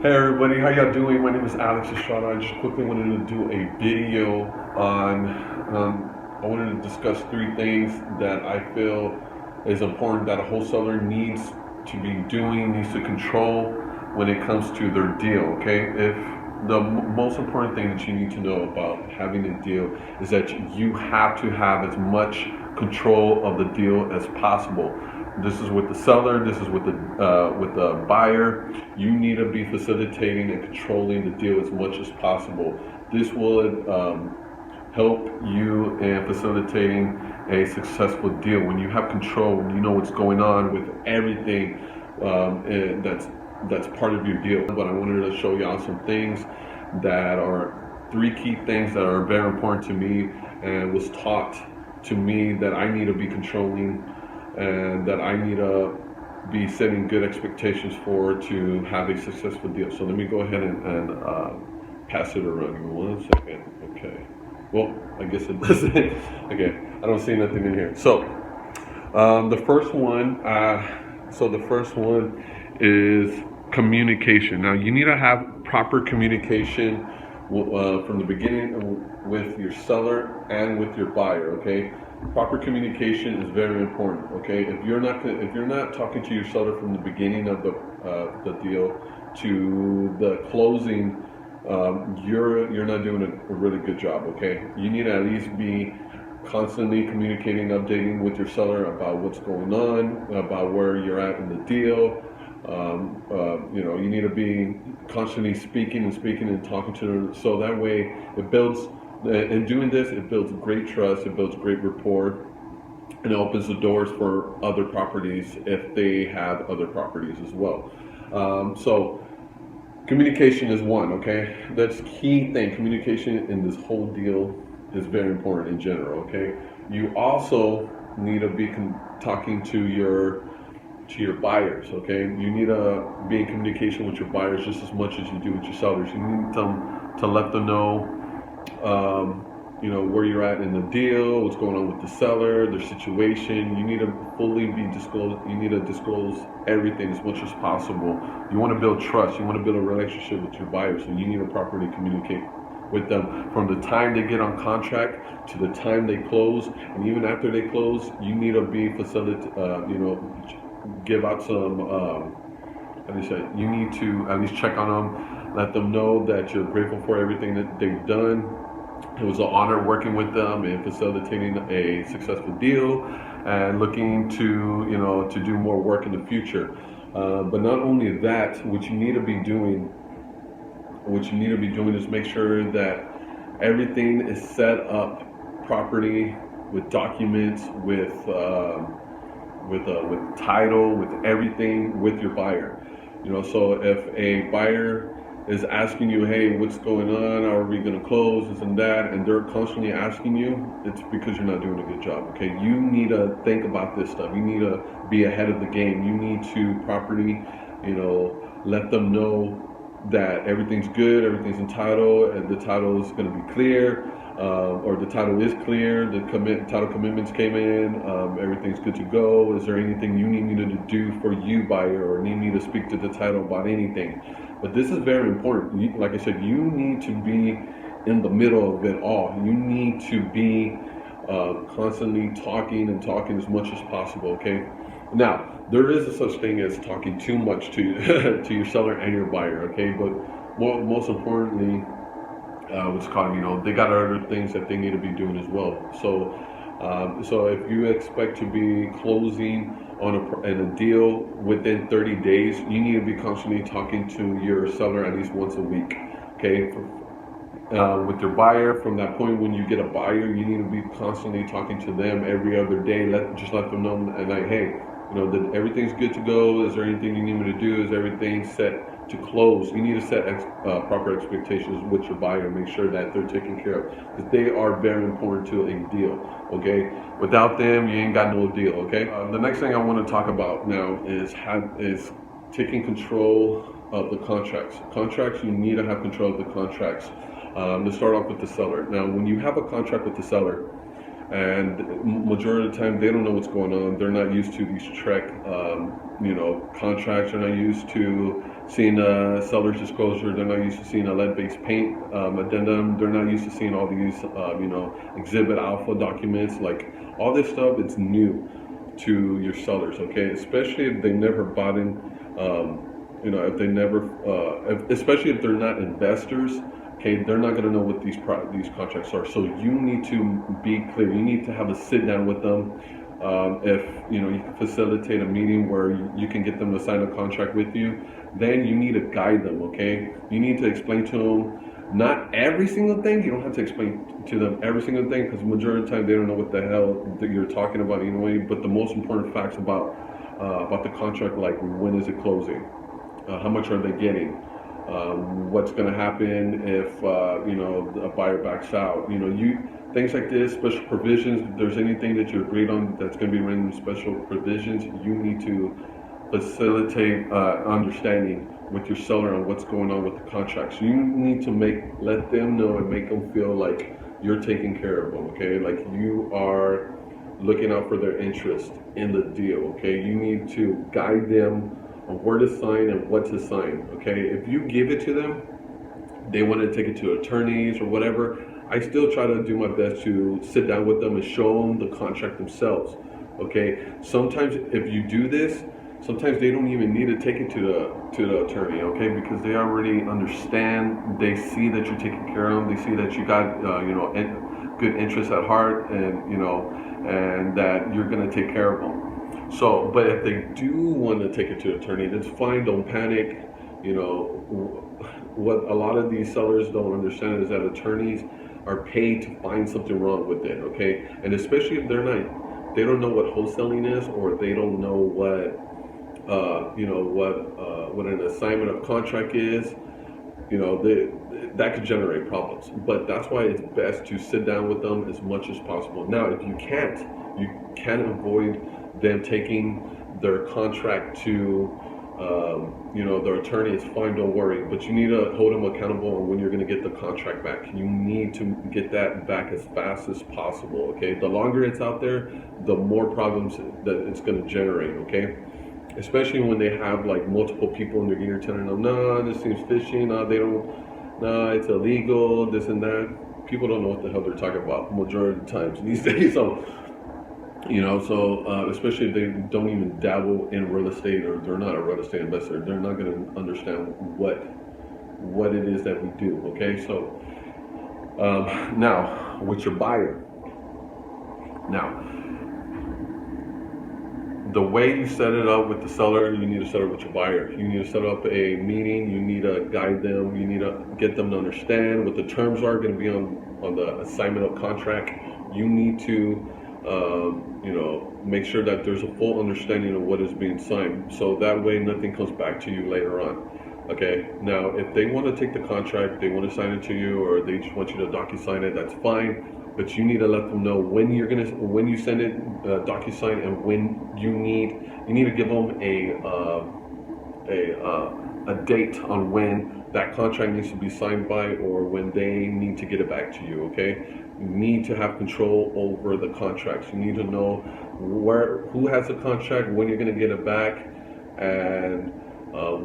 Hey everybody, how y'all doing? My name is Alex Estrada. I just quickly wanted to do a video on, I wanted to discuss three things that I feel is important that a wholesaler needs to be doing, needs to control when it comes to their deal, okay? If the most important thing that you need to know about having a deal is that you have to have as much control of the deal as possible. This is with the seller. This is with the buyer. You need to be facilitating and controlling the deal as much as possible. This will help you in facilitating a successful deal. When you have control, when you know what's going on with everything, and that's part of your deal. But I wanted to show y'all some things that are three key things that are very important to me and was taught to me that I need to be controlling and that I need to be setting good expectations for to have a successful deal. So let me go ahead and pass it around. Give me 1 second. Okay. Well, I guess it doesn't. Okay. I don't see nothing in here. So the first one. The first one is communication. Now you need to have proper communication from the beginning with your seller and with your buyer. Okay. Proper communication is very important. Okay, if you're not talking to your seller from the beginning of the deal to the closing, you're not doing a really good job. Okay, you need to at least be constantly communicating, updating with your seller about what's going on, about where you're at in the deal. You need to be constantly speaking and talking to them, so that way it builds. In doing this, it builds great trust, it builds great rapport, and it opens the doors for other properties if they have other properties as well. So communication is one, okay? That's key thing. Communication in this whole deal is very important in general, okay? You also need to be talking to your buyers, okay? You need to be in communication with your buyers just as much as you do with your sellers. You need to let them know where you're at in the deal, what's going on with the seller, their situation. You need to fully be disclosed. You need to disclose everything as much as possible. You want to build trust. You want to build a relationship with your buyers, so you need to properly communicate with them from the time they get on contract to the time they close, and even after they close. You need to be give out some. You need to at least check on them, let them know that you're grateful for everything that they've done. It was an honor working with them and facilitating a successful deal, and looking to do more work in the future. But not only that, what you need to be doing is make sure that everything is set up properly with documents, with title, with everything with your buyer. So if a buyer is asking you, hey, what's going on? How are we going to close? This and that, and they're constantly asking you, it's because you're not doing a good job. Okay, you need to think about this stuff. You need to be ahead of the game. You need to properly, let them know that everything's good, everything's entitled, and the title is going to be clear, or the title is clear, the title commitments came in, everything's good to go. Is there anything you need me to do for you, buyer, or need me to speak to the title about anything? But this is very important. Like I said, you need to be in the middle of it all. You need to be constantly talking as much as possible, okay? Now, there is a such thing as talking too much to to your seller and your buyer, okay? But most importantly, what's called, they got other things that they need to be doing as well. So if you expect to be closing on a deal within 30 days, you need to be constantly talking to your seller at least once a week, okay? With your buyer, from that point when you get a buyer, you need to be constantly talking to them every other day. Just let them know, and like, hey, that everything's good to go. Is there anything you need me to do? Is everything set to close? You need to set proper expectations with your buyer. Make sure that they're taken care of, because they are very important to a deal. Okay, without them, you ain't got no deal. Okay. The next thing I want to talk about now is taking control of the contracts. You need to have control of the contracts. Let's start off with the seller. Now, when you have a contract with the seller, and majority of the time they don't know what's going on. They're not used to these contracts. They're not used to seeing a seller's disclosure. They're not used to seeing a lead-based paint addendum. They're not used to seeing all these, exhibit alpha documents. Like all this stuff, it's new to your sellers, okay? Especially if they never bought in, if they never, especially if they're not investors. Okay, they're not going to know what these contracts are. So you need to be clear. You need to have a sit down with them. If you can facilitate a meeting where you can get them to sign a contract with you, then you need to guide them. Okay, you need to explain to them not every single thing. You don't have to explain to them every single thing, because majority of the time they don't know what the hell that you're talking about anyway. But the most important facts about the contract, like when is it closing, how much are they getting. What's going to happen if a buyer backs out? Things like this, special provisions. If there's anything that you agreed on that's going to be written in special provisions, you need to facilitate understanding with your seller on what's going on with the contract. So you need to let them know and make them feel like you're taking care of them. Okay, like you are looking out for their interest in the deal. Okay, you need to guide them on where to sign and what to sign. Okay, if you give it to them, they want to take it to attorneys or whatever, I still try to do my best to sit down with them and show them the contract themselves. Okay, sometimes if you do this, sometimes they don't even need to take it to the attorney. Okay, because they already understand. They see that you're taking care of them. They see that you got good interests at heart, and that you're going to take care of them. So, but if they do want to take it to attorney, that's fine. Don't panic. What a lot of these sellers don't understand is that attorneys are paid to find something wrong with it. Okay, and especially if they don't know what wholesaling is, or they don't know what what an assignment of contract is. That could generate problems. But that's why it's best to sit down with them as much as possible. Now, if you can't avoid them taking their contract to their attorney, it's fine, don't worry. But you need to hold them accountable on when you're going to get the contract back. You need to get that back as fast as possible. Okay, the longer it's out there, the more problems that it's going to generate. Okay, especially when they have like multiple people in their ear telling them, no, this seems fishy, no, it's illegal, this and that. People don't know what the hell they're talking about majority of the times these days. So especially if they don't even dabble in real estate, or they're not a real estate investor, they're not going to understand what it is that we do. Okay, so now with your buyer, the way you set it up with the seller, you need to set it up with your buyer. You need to set up a meeting. You need to guide them. You need to get them to understand what the terms are going to be on the assignment of contract. You need to make sure that there's a full understanding of what is being signed, so that way nothing comes back to you later on. Okay, now if they want to take the contract, they want to sign it to you, or they just want you to docu-sign it, that's fine. But you need to let them know when you send it docu-sign, and when you need to give them a date on when that contract needs to be signed by, or when they need to get it back to you. Okay, you need to have control over the contracts. You need to know who has the contract, when you're going to get it back, and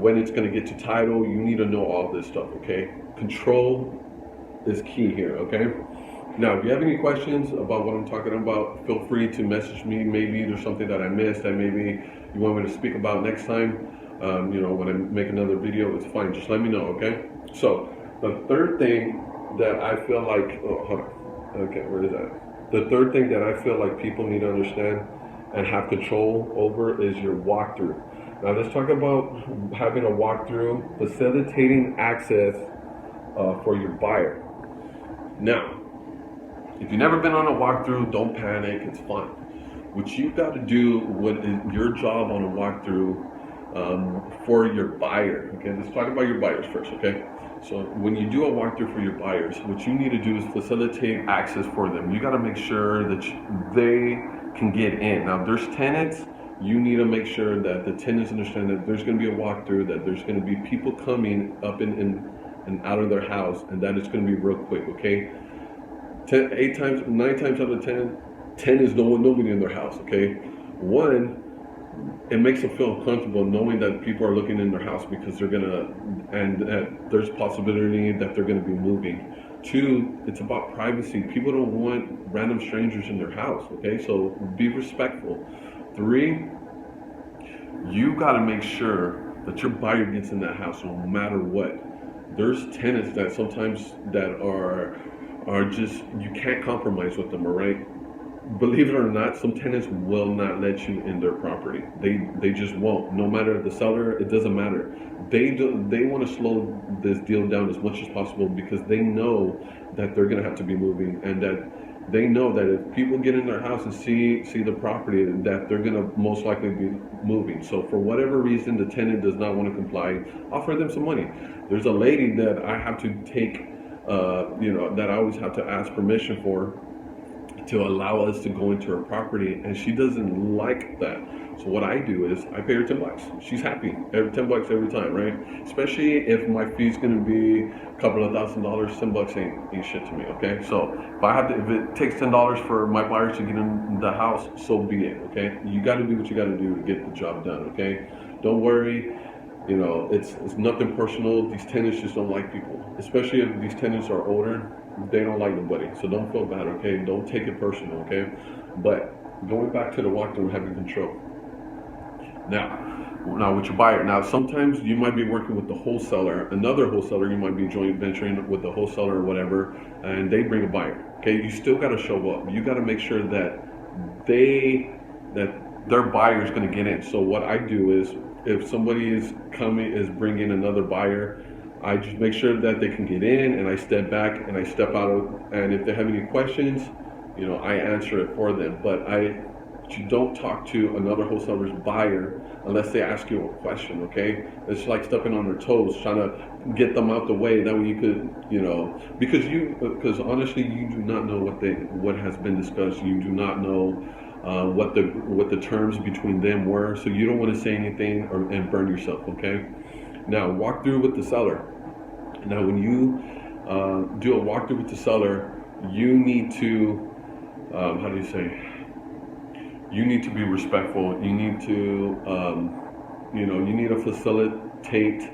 when it's going to get to title. You need to know all this stuff. Okay, control is key here. Okay, now if you have any questions about what I'm talking about, feel free to message me. Maybe there's something that I missed that maybe you want me to speak about next time. When I make another video, it's fine. Just let me know. Okay, so the third thing that I feel like, where is that? The third thing that I feel like people need to understand and have control over is your walkthrough. Now let's talk about having a walkthrough, facilitating access for your buyer. Now, if you've never been on a walkthrough, don't panic, it's fine. What you got to do, what is your job on a walkthrough for your buyer. Okay, let's talk about your buyers first. Okay, so when you do a walkthrough for your buyers, what you need to do is facilitate access for them. You got to make sure that they can get in. Now, if there's tenants, you need to make sure that the tenants understand that there's going to be a walkthrough, that there's going to be people coming up in and out of their house, and that it's going to be real quick. Okay, 9 times out of 10 is nobody in their house. Okay, one, it makes them feel uncomfortable knowing that people are looking in their house because they're gonna, and there's possibility that they're gonna be moving. Two, it's about privacy. People don't want random strangers in their house. Okay, so be respectful. Three, you got to make sure that your buyer gets in that house no matter what. There's tenants that sometimes that are just, you can't compromise with them, all right? Believe it or not, some tenants will not let you in their property. They just won't. No matter the seller, it doesn't matter. They want to slow this deal down as much as possible because they know that they're gonna have to be moving, and that they know that if people get in their house and see the property, that they're gonna most likely be moving. So for whatever reason the tenant does not want to comply, offer them some money. There's a lady that I have to take, that I always have to ask permission for to allow us to go into her property, and she doesn't like that. So what I do is I pay her $10. She's happy. Every $10 every time, right? Especially if my fee's gonna be a couple of $1,000s, $10 ain't shit to me. Okay, so if it takes $10 for my buyers to get in the house, so be it. Okay, you got to do what you got to do to get the job done. Okay, don't worry. It's nothing personal. These tenants just don't like people, especially if these tenants are older. They don't like nobody, so don't feel bad, okay? Don't take it personal, okay? But going back to the walkthrough, having control. Now with your buyer. Now sometimes you might be working with the wholesaler, another wholesaler. You might be joint venturing with the wholesaler or whatever, and they bring a buyer. Okay, you still got to show up. You got to make sure that their buyer is going to get in. So what I do is, if somebody is bringing another buyer, I just make sure that they can get in, and I step back and I step out and if they have any questions, I answer it for them. But you don't talk to another wholesaler's buyer unless they ask you a question, okay? It's like stepping on their toes, trying to get them out the way. That way you could, because honestly, you do not know what has been discussed. You do not know what the terms between them were, so you don't want to say anything and burn yourself, okay? Now, walk through with the seller. Now, when you do a walkthrough with the seller, you need to, you need to be respectful. You need to, you need to facilitate,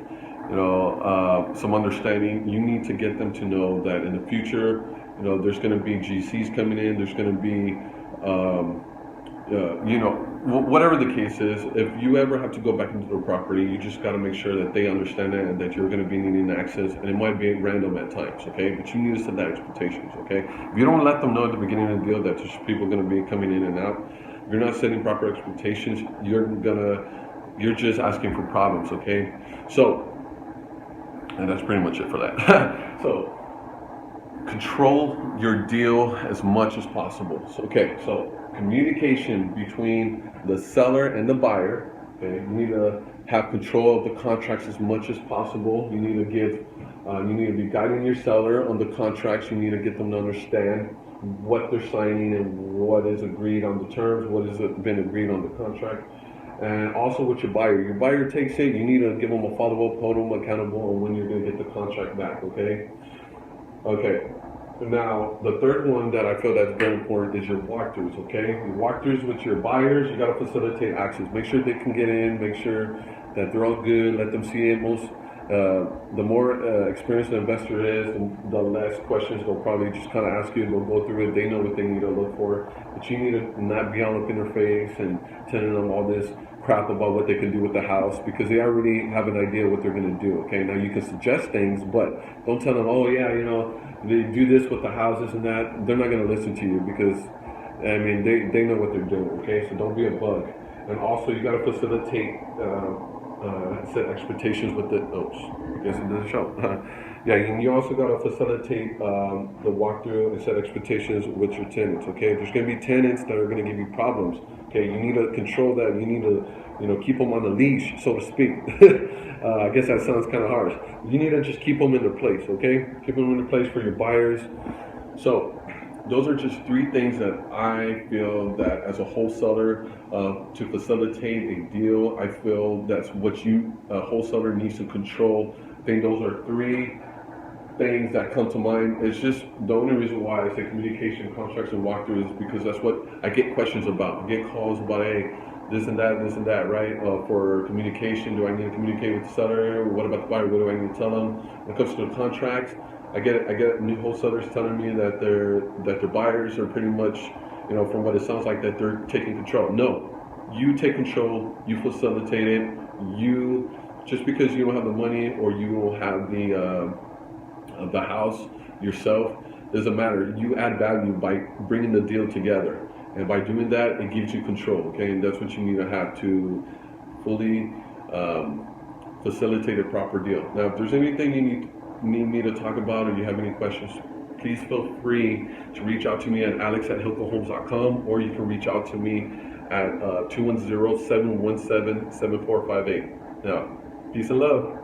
some understanding. You need to get them to know that in the future, there's going to be GCs coming in. There's going to be, whatever the case is, if you ever have to go back into the property, you just got to make sure that they understand that and that you're going to be needing access, and it might be random at times, okay? But you need to set that expectations, okay? If you don't let them know at the beginning of the deal that there's people going to be coming in and out, if you're not setting proper expectations, you're just asking for problems, okay? So, and that's pretty much it for that. So, control your deal as much as possible. So communication between the seller and the buyer. Okay, you need to have control of the contracts as much as possible. You need to be guiding your seller on the contracts. You need to get them to understand what they're signing and what is agreed on the terms, what has been agreed on the contract. And also with your buyer takes it, you need to give them a follow-up, hold them accountable on when you're going to get the contract back, okay? Okay, now the third one that I feel that's very important is your walkthroughs, okay? Your walkthroughs with your buyers, you got to facilitate access. Make sure they can get in, make sure that they're all good, let them see it. The more experienced the investor is, the less questions they'll probably just kind of ask you. They'll go through it, they know what they need to look for. But you need to not be all up in their face and telling them all this crap about what they can do with the house, because they already have an idea what they're going to do, okay? Now you can suggest things, but don't tell them, oh yeah, they do this with the houses and that. They're not going to listen to you because, they know what they're doing, okay? So don't be a bug. And also you got to facilitate, set expectations with the, I guess it doesn't show. Yeah, and you also got to facilitate the walkthrough and set expectations with your tenants, okay? There's going to be tenants that are going to give you problems, okay? You need to control that. You need to, keep them on the leash, so to speak. I guess that sounds kind of harsh. You need to just keep them in their place, okay? Keep them in their place for your buyers. So those are just three things that I feel that as a wholesaler, to facilitate a deal, I feel that's what a wholesaler needs to control. I think those are three things that come to mind. It's just the only reason why I say communication, contracts, and walkthrough is because that's what I get questions about. I get calls about, hey, this and that, right? For communication, do I need to communicate with the seller? What about the buyer? What do I need to tell them? When it comes to the contracts, I get new wholesalers telling me that their buyers are pretty much, from what it sounds like, that they're taking control. No, you take control. You facilitate it. You just because you don't have the money or you don't have the house yourself doesn't matter. You add value by bringing the deal together. And by doing that, it gives you control, okay? And that's what you need to have to fully facilitate a proper deal. Now, if there's anything you need me to talk about or you have any questions, please feel free to reach out to me at alex@hilcohomes.com, or you can reach out to me at 210-717-7458. Now, peace and love.